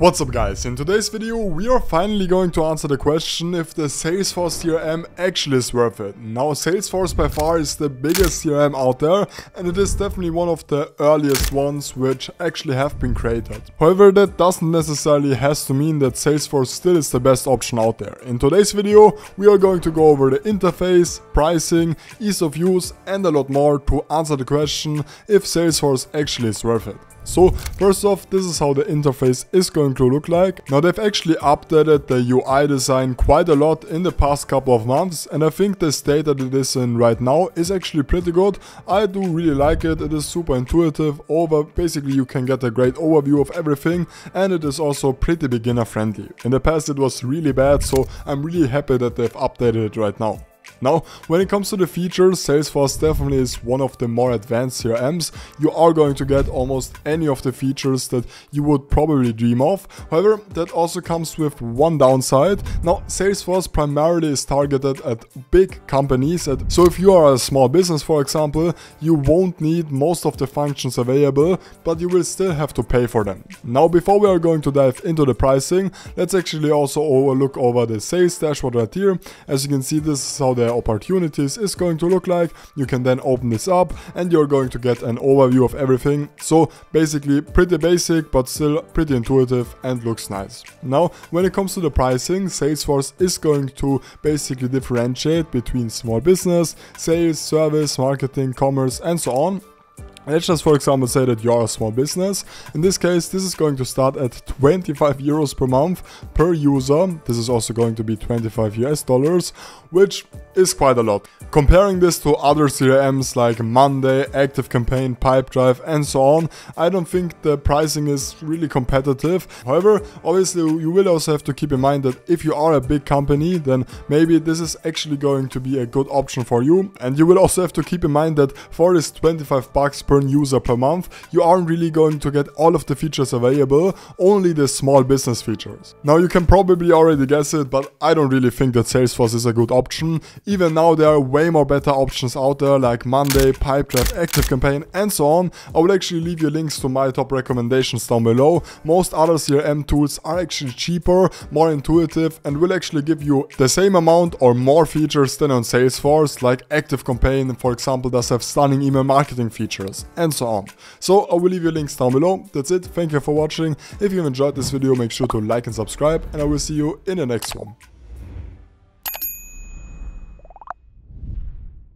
What's up guys, in today's video we are finally going to answer the question if the Salesforce CRM actually is worth it. Now Salesforce by far is the biggest CRM out there and it is definitely one of the earliest ones which actually have been created. However, that doesn't necessarily has to mean that Salesforce still is the best option out there. In today's video we are going to go over the interface, pricing, ease of use and a lot more to answer the question if Salesforce actually is worth it. So first off, this is how the interface is going to look like. Now they've actually updated the UI design quite a lot in the past couple of months and I think the state that it is in right now is actually pretty good. I do really like it, it is super intuitive, basically you can get a great overview of everything and it is also pretty beginner friendly. In the past it was really bad, so I'm really happy that they've updated it right now. Now, when it comes to the features, Salesforce definitely is one of the more advanced CRMs. You are going to get almost any of the features that you would probably dream of. However, that also comes with one downside. Now, Salesforce primarily is targeted at big companies. So if you are a small business, for example, you won't need most of the functions available, but you will still have to pay for them. Now, before we are going to dive into the pricing, let's actually also look over the sales dashboard right here. As you can see, this is how the opportunities is going to look like. You can then open this up and you're going to get an overview of everything. So basically pretty basic but still pretty intuitive and looks nice. Now when it comes to the pricing, Salesforce is going to basically differentiate between small business, sales, service, marketing, commerce and so on. Let's just for example say that you're a small business. In this case, this is going to start at 25 euros per month per user. This is also going to be 25 US dollars, which is quite a lot. Comparing this to other CRMs like Monday, ActiveCampaign, Pipedrive and so on, I don't think the pricing is really competitive. However, obviously you will also have to keep in mind that if you are a big company, then maybe this is actually going to be a good option for you. And you will also have to keep in mind that for this 25 bucks per user per month, you aren't really going to get all of the features available, only the small business features. Now you can probably already guess it, but I don't really think that Salesforce is a good option. Even now there are way more better options out there like Monday, Pipedrive, ActiveCampaign and so on. I will actually leave you links to my top recommendations down below. Most other CRM tools are actually cheaper, more intuitive and will actually give you the same amount or more features than on Salesforce, like ActiveCampaign for example does have stunning email marketing features and so on. So I will leave you links down below. That's it, thank you for watching. If you enjoyed this video, make sure to like and subscribe and I will see you in the next one.